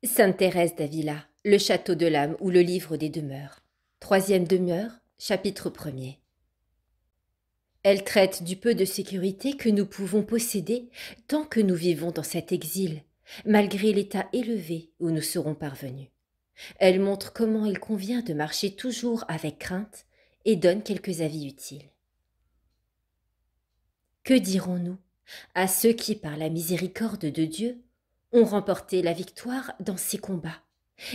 Sainte Thérèse d'Avila, le château de l'âme ou le livre des demeures. Troisième demeure, chapitre 1er. Elle traite du peu de sécurité que nous pouvons posséder tant que nous vivons dans cet exil, malgré l'état élevé où nous serons parvenus. Elle montre comment il convient de marcher toujours avec crainte et donne quelques avis utiles. Que dirons-nous à ceux qui, par la miséricorde de Dieu, ont remporté la victoire dans ces combats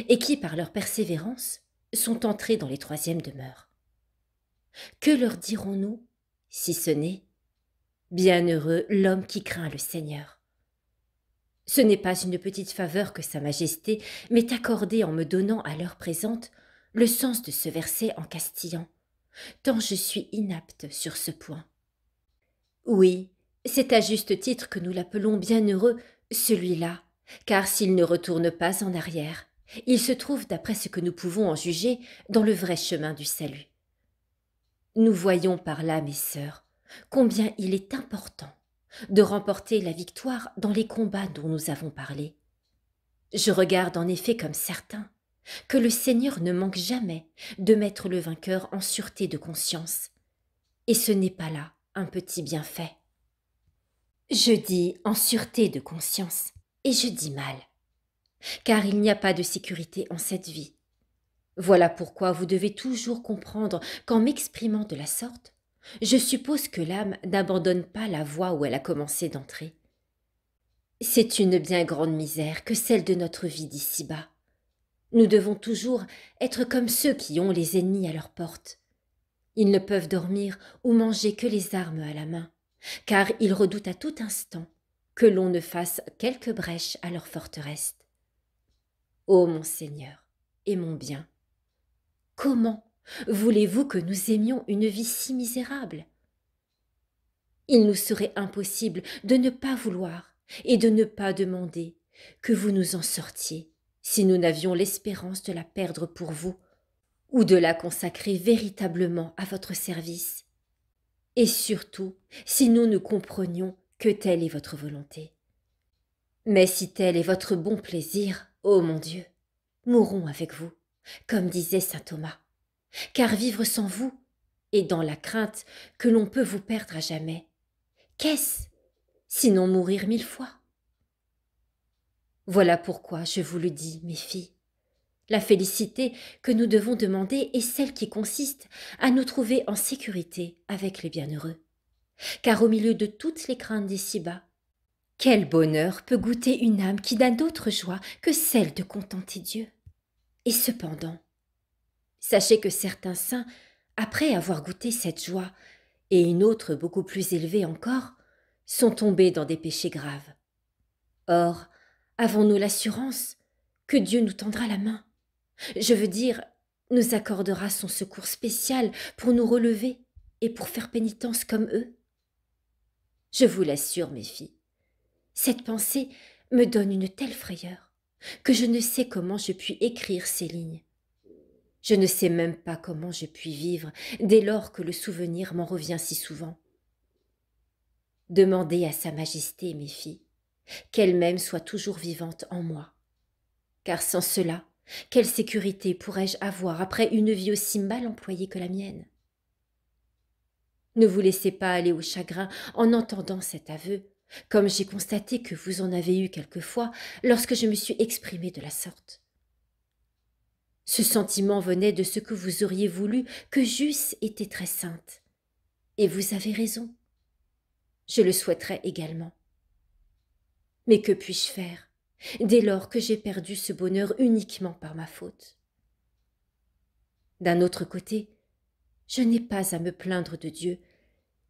et qui, par leur persévérance, sont entrés dans les troisièmes demeures? Que leur dirons-nous, si ce n'est « Bienheureux l'homme qui craint le Seigneur ». Ce n'est pas une petite faveur que Sa Majesté m'est accordée en me donnant à l'heure présente le sens de ce verset en castillan, tant je suis inapte sur ce point. Oui, c'est à juste titre que nous l'appelons bienheureux, celui-là, car s'il ne retourne pas en arrière, il se trouve, d'après ce que nous pouvons en juger, dans le vrai chemin du salut. Nous voyons par là, mes sœurs, combien il est important de remporter la victoire dans les combats dont nous avons parlé. Je regarde en effet comme certain que le Seigneur ne manque jamais de mettre le vainqueur en sûreté de conscience, et ce n'est pas là un petit bienfait. Je dis en sûreté de conscience, et je dis mal, car il n'y a pas de sécurité en cette vie. Voilà pourquoi vous devez toujours comprendre qu'en m'exprimant de la sorte, je suppose que l'âme n'abandonne pas la voie où elle a commencé d'entrer. C'est une bien grande misère que celle de notre vie d'ici-bas. Nous devons toujours être comme ceux qui ont les ennemis à leur porte. Ils ne peuvent dormir ou manger que les armes à la main, car ils redoutent à tout instant que l'on ne fasse quelque brèche à leur forteresse. Ô mon Seigneur et mon bien, comment voulez-vous que nous aimions une vie si misérable? Il nous serait impossible de ne pas vouloir et de ne pas demander que vous nous en sortiez si nous n'avions l'espérance de la perdre pour vous ou de la consacrer véritablement à votre service. Et surtout, si nous ne comprenions que telle est votre volonté. Mais si tel est votre bon plaisir, ô mon Dieu, mourons avec vous, comme disait saint Thomas, car vivre sans vous, et dans la crainte que l'on peut vous perdre à jamais, qu'est-ce, sinon mourir 1000 fois? Voilà pourquoi je vous le dis, mes filles. La félicité que nous devons demander est celle qui consiste à nous trouver en sécurité avec les bienheureux. Car au milieu de toutes les craintes d'ici-bas, quel bonheur peut goûter une âme qui n'a d'autre joie que celle de contenter Dieu? Et cependant, sachez que certains saints, après avoir goûté cette joie, et une autre beaucoup plus élevée encore, sont tombés dans des péchés graves. Or, avons-nous l'assurance que Dieu nous tendra la main? Je veux dire, nous accordera son secours spécial pour nous relever et pour faire pénitence comme eux? Je vous l'assure, mes filles, cette pensée me donne une telle frayeur que je ne sais comment je puis écrire ces lignes. Je ne sais même pas comment je puis vivre dès lors que le souvenir m'en revient si souvent. Demandez à Sa Majesté, mes filles, qu'elle-même soit toujours vivante en moi, car sans cela, quelle sécurité pourrais-je avoir après une vie aussi mal employée que la mienne? Ne vous laissez pas aller au chagrin en entendant cet aveu, comme j'ai constaté que vous en avez eu quelquefois lorsque je me suis exprimée de la sorte. Ce sentiment venait de ce que vous auriez voulu que j'eusse été très sainte. Et vous avez raison. Je le souhaiterais également. Mais que puis-je faire dès lors que j'ai perdu ce bonheur uniquement par ma faute? D'un autre côté, je n'ai pas à me plaindre de Dieu.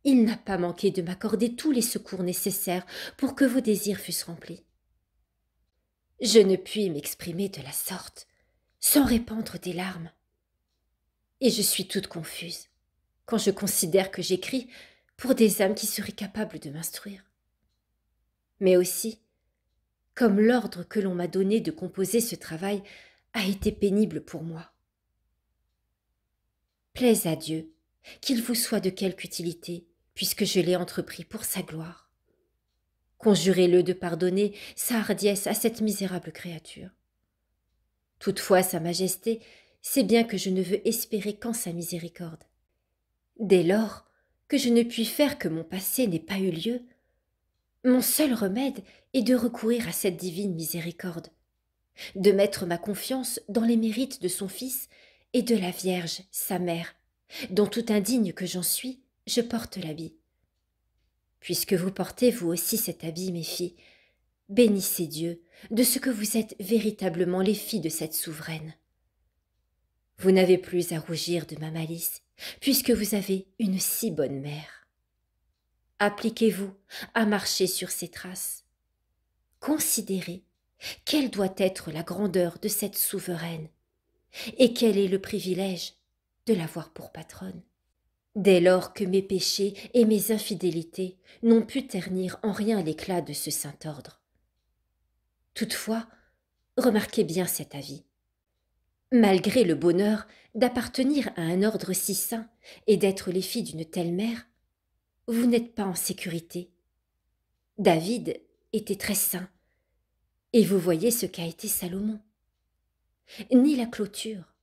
Il n'a pas manqué de m'accorder tous les secours nécessaires pour que vos désirs fussent remplis. Je ne puis m'exprimer de la sorte sans répandre des larmes. Et je suis toute confuse quand je considère que j'écris pour des âmes qui seraient capables de m'instruire. Mais aussi, comme l'ordre que l'on m'a donné de composer ce travail a été pénible pour moi. Plaise à Dieu qu'il vous soit de quelque utilité, puisque je l'ai entrepris pour sa gloire. Conjurez-le de pardonner sa hardiesse à cette misérable créature. Toutefois, Sa Majesté sait bien que je ne veux espérer qu'en sa miséricorde. Dès lors que je ne puis faire que mon passé n'ait pas eu lieu, mon seul remède est de recourir à cette divine miséricorde, de mettre ma confiance dans les mérites de son Fils et de la Vierge, sa mère, dont tout indigne que j'en suis, je porte l'habit. Puisque vous portez vous aussi cet habit, mes filles, bénissez Dieu de ce que vous êtes véritablement les filles de cette souveraine. Vous n'avez plus à rougir de ma malice, puisque vous avez une si bonne mère. Appliquez-vous à marcher sur ses traces. Considérez quelle doit être la grandeur de cette souveraine, et quel est le privilège de l'avoir pour patronne. Dès lors que mes péchés et mes infidélités n'ont pu ternir en rien l'éclat de ce saint ordre. Toutefois, remarquez bien cet avis. Malgré le bonheur d'appartenir à un ordre si saint et d'être les filles d'une telle mère, vous n'êtes pas en sécurité. David était très saint, et vous voyez ce qu'a été Salomon. Ni la clôture,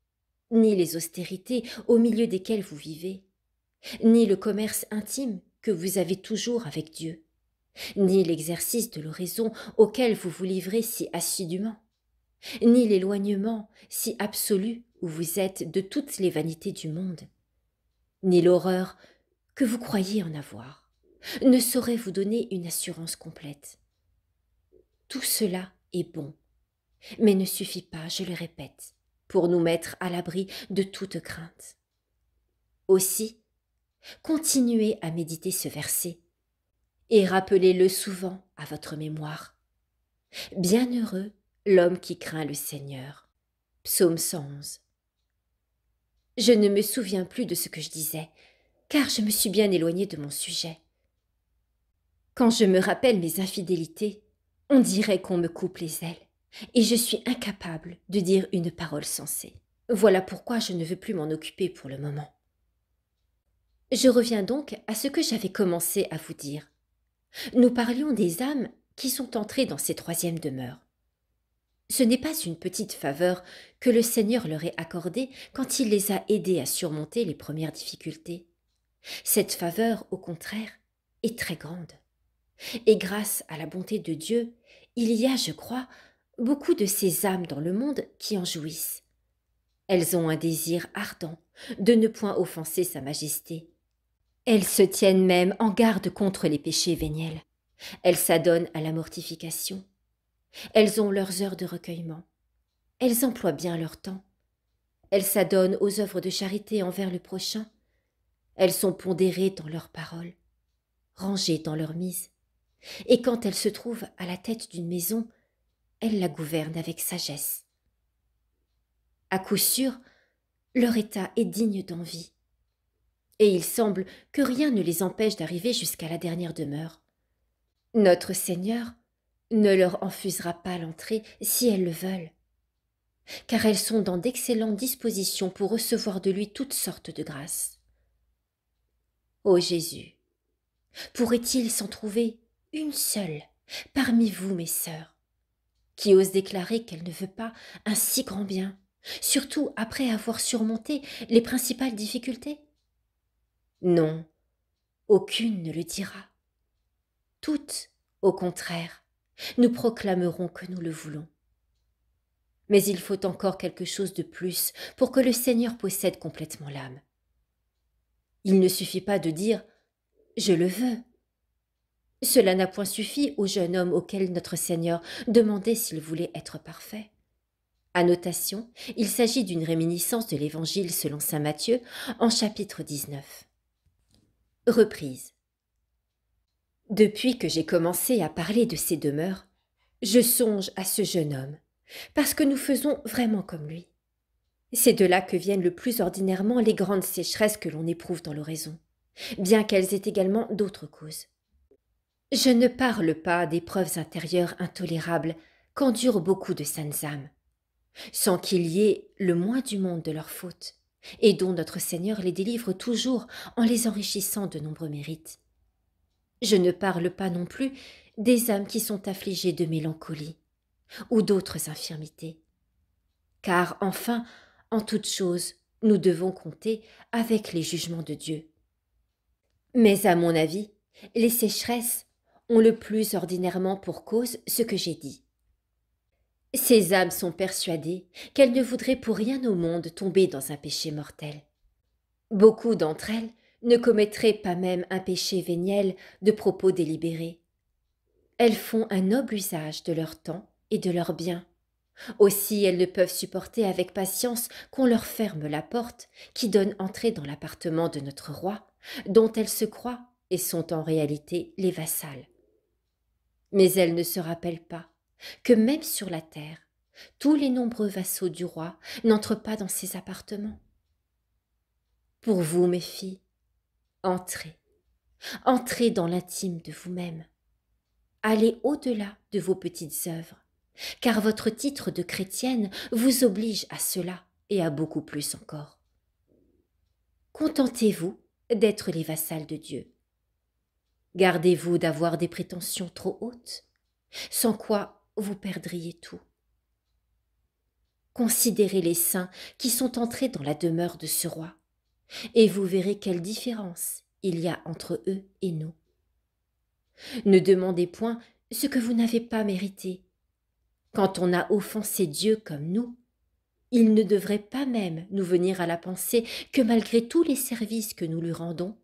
ni les austérités au milieu desquelles vous vivez, ni le commerce intime que vous avez toujours avec Dieu, ni l'exercice de l'oraison auquel vous vous livrez si assidûment, ni l'éloignement si absolu où vous êtes de toutes les vanités du monde, ni l'horreur que vous croyez en avoir, ne saurait vous donner une assurance complète. Tout cela est bon, mais ne suffit pas, je le répète, pour nous mettre à l'abri de toute crainte. Aussi, continuez à méditer ce verset et rappelez-le souvent à votre mémoire. Bienheureux l'homme qui craint le Seigneur. Psaume 111. Je ne me souviens plus de ce que je disais, car je me suis bien éloignée de mon sujet. Quand je me rappelle mes infidélités, on dirait qu'on me coupe les ailes, et je suis incapable de dire une parole sensée. Voilà pourquoi je ne veux plus m'en occuper pour le moment. Je reviens donc à ce que j'avais commencé à vous dire. Nous parlions des âmes qui sont entrées dans ces troisièmes demeures. Ce n'est pas une petite faveur que le Seigneur leur ait accordée quand il les a aidées à surmonter les premières difficultés. Cette faveur, au contraire, est très grande. Et grâce à la bonté de Dieu, il y a, je crois, beaucoup de ces âmes dans le monde qui en jouissent. Elles ont un désir ardent de ne point offenser Sa Majesté. Elles se tiennent même en garde contre les péchés véniels. Elles s'adonnent à la mortification. Elles ont leurs heures de recueillement. Elles emploient bien leur temps. Elles s'adonnent aux œuvres de charité envers le prochain. Elles sont pondérées dans leurs paroles, rangées dans leurs mises. Et quand elles se trouvent à la tête d'une maison, elles la gouvernent avec sagesse. À coup sûr, leur état est digne d'envie. Et il semble que rien ne les empêche d'arriver jusqu'à la dernière demeure. Notre Seigneur ne leur enfusera pas l'entrée si elles le veulent, car elles sont dans d'excellentes dispositions pour recevoir de lui toutes sortes de grâces. Ô Jésus, pourrait-il s'en trouver une seule parmi vous, mes sœurs, qui ose déclarer qu'elle ne veut pas un si grand bien, surtout après avoir surmonté les principales difficultés? Non, aucune ne le dira. Toutes, au contraire, nous proclamerons que nous le voulons. Mais il faut encore quelque chose de plus pour que le Seigneur possède complètement l'âme. Il ne suffit pas de dire « je le veux ». Cela n'a point suffi au jeune homme auquel notre Seigneur demandait s'il voulait être parfait. Annotation, il s'agit d'une réminiscence de l'Évangile selon saint Matthieu en chapitre 19. Reprise. Depuis que j'ai commencé à parler de ces demeures, je songe à ce jeune homme, parce que nous faisons vraiment comme lui. C'est de là que viennent le plus ordinairement les grandes sécheresses que l'on éprouve dans l'oraison, bien qu'elles aient également d'autres causes. Je ne parle pas d'épreuves intérieures intolérables qu'endurent beaucoup de saintes âmes, sans qu'il y ait le moins du monde de leurs fautes, et dont notre Seigneur les délivre toujours en les enrichissant de nombreux mérites. Je ne parle pas non plus des âmes qui sont affligées de mélancolie ou d'autres infirmités. car enfin, en toute chose, nous devons compter avec les jugements de Dieu. Mais à mon avis, les sécheresses ont le plus ordinairement pour cause ce que j'ai dit. Ces âmes sont persuadées qu'elles ne voudraient pour rien au monde tomber dans un péché mortel. Beaucoup d'entre elles ne commettraient pas même un péché véniel de propos délibérés. Elles font un noble usage de leur temps et de leurs biens. Aussi elles ne peuvent supporter avec patience qu'on leur ferme la porte qui donne entrée dans l'appartement de notre roi, dont elles se croient et sont en réalité les vassales. Mais elles ne se rappellent pas que même sur la terre, tous les nombreux vassaux du roi n'entrent pas dans ces appartements. Pour vous, mes filles, entrez, entrez dans l'intime de vous-même. Allez au-delà de vos petites œuvres, car votre titre de chrétienne vous oblige à cela et à beaucoup plus encore. Contentez-vous d'être les vassales de Dieu. Gardez-vous d'avoir des prétentions trop hautes, sans quoi vous perdriez tout. Considérez les saints qui sont entrés dans la demeure de ce roi, et vous verrez quelle différence il y a entre eux et nous. Ne demandez point ce que vous n'avez pas mérité. Quand on a offensé Dieu comme nous, il ne devrait pas même nous venir à la pensée que malgré tous les services que nous lui rendons,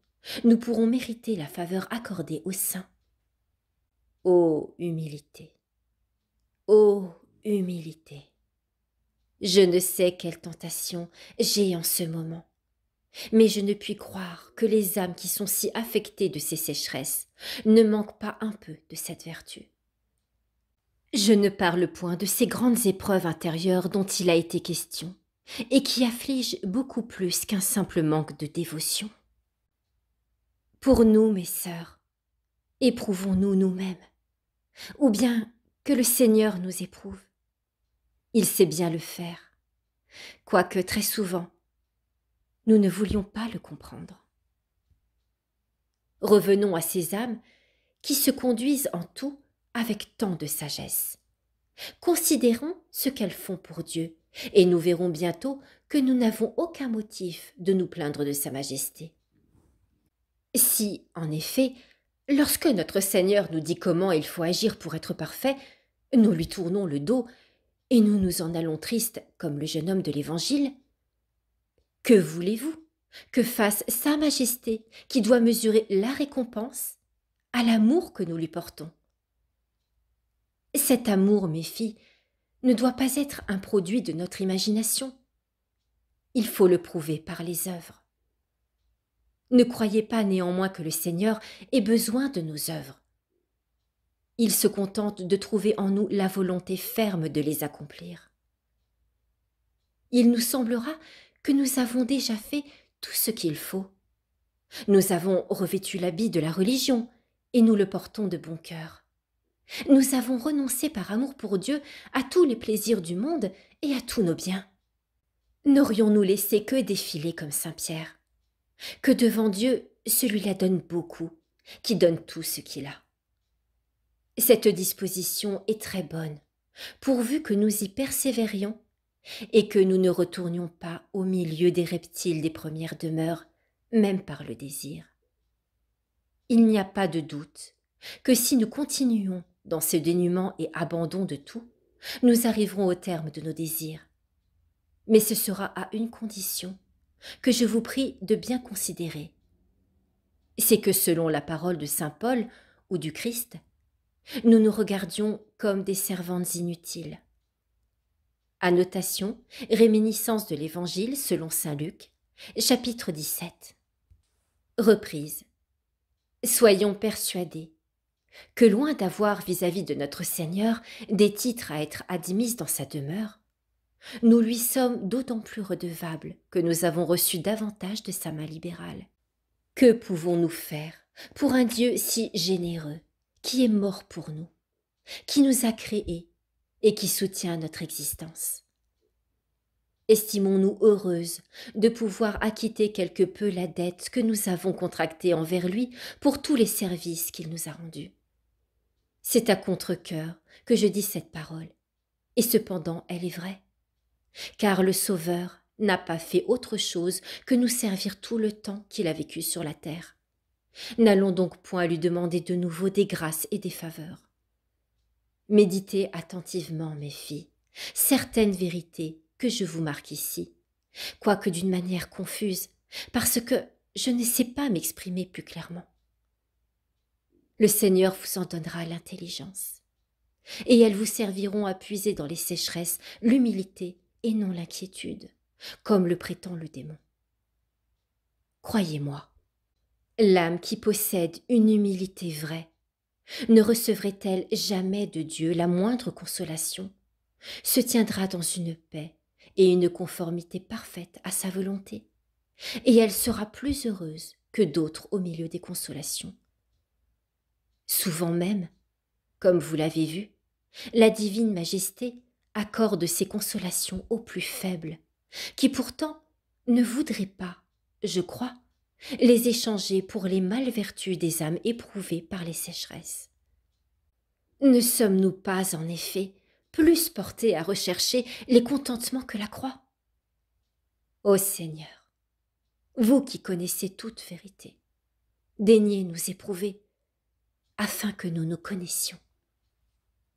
nous pourrons mériter la faveur accordée aux saints. Ô humilité! Ô humilité! Je ne sais quelle tentation j'ai en ce moment, mais je ne puis croire que les âmes qui sont si affectées de ces sécheresses ne manquent pas un peu de cette vertu. Je ne parle point de ces grandes épreuves intérieures dont il a été question, et qui affligent beaucoup plus qu'un simple manque de dévotion. Pour nous, mes sœurs, éprouvons-nous nous-mêmes, ou bien que le Seigneur nous éprouve. Il sait bien le faire, quoique très souvent, nous ne voulions pas le comprendre. Revenons à ces âmes qui se conduisent en tout avec tant de sagesse. Considérons ce qu'elles font pour Dieu, et nous verrons bientôt que nous n'avons aucun motif de nous plaindre de Sa Majesté. Si, en effet, lorsque notre Seigneur nous dit comment il faut agir pour être parfait, nous lui tournons le dos et nous nous en allons tristes comme le jeune homme de l'Évangile, que voulez-vous que fasse Sa Majesté qui doit mesurer la récompense à l'amour que nous lui portons? Cet amour, mes filles, ne doit pas être un produit de notre imagination. Il faut le prouver par les œuvres. Ne croyez pas néanmoins que le Seigneur ait besoin de nos œuvres. Il se contente de trouver en nous la volonté ferme de les accomplir. Il nous semblera que nous avons déjà fait tout ce qu'il faut. Nous avons revêtu l'habit de la religion et nous le portons de bon cœur. Nous avons renoncé par amour pour Dieu à tous les plaisirs du monde et à tous nos biens. N'aurions-nous laissé que défiler comme Saint Pierre? Que devant Dieu, celui-là donne beaucoup, qui donne tout ce qu'il a. Cette disposition est très bonne, pourvu que nous y persévérions et que nous ne retournions pas au milieu des reptiles des premières demeures, même par le désir. Il n'y a pas de doute que si nous continuons dans ce dénuement et abandon de tout, nous arriverons au terme de nos désirs. Mais ce sera à une condition que je vous prie de bien considérer. C'est que selon la parole de saint Paul ou du Christ, nous nous regardions comme des servantes inutiles. Annotation, réminiscence de l'Évangile selon saint Luc, chapitre 17. Reprise. Soyons persuadés que loin d'avoir vis-à-vis de notre Seigneur des titres à être admis dans sa demeure, nous lui sommes d'autant plus redevables que nous avons reçu davantage de sa main libérale. Que pouvons-nous faire pour un Dieu si généreux, qui est mort pour nous, qui nous a créés et qui soutient notre existence? Estimons-nous heureuses de pouvoir acquitter quelque peu la dette que nous avons contractée envers lui pour tous les services qu'il nous a rendus. C'est à contre-cœur que je dis cette parole, et cependant elle est vraie. car le Sauveur n'a pas fait autre chose que nous servir tout le temps qu'il a vécu sur la terre. N'allons donc point lui demander de nouveau des grâces et des faveurs. Méditez attentivement, mes filles, certaines vérités que je vous marque ici, quoique d'une manière confuse, parce que je ne sais pas m'exprimer plus clairement. Le Seigneur vous en donnera l'intelligence, et elles vous serviront à puiser dans les sécheresses l'humilité et non l'inquiétude, comme le prétend le démon. Croyez-moi, l'âme qui possède une humilité vraie ne recevrait-elle jamais de Dieu la moindre consolation, se tiendra dans une paix et une conformité parfaite à sa volonté, et elle sera plus heureuse que d'autres au milieu des consolations. Souvent même, comme vous l'avez vu, la divine majesté accorde ses consolations aux plus faibles, qui pourtant ne voudraient pas, je crois, les échanger pour les malvertus des âmes éprouvées par les sécheresses. Ne sommes-nous pas, en effet, plus portés à rechercher les contentements que la croix? Ô Seigneur, vous qui connaissez toute vérité, daignez nous éprouver, afin que nous nous connaissions.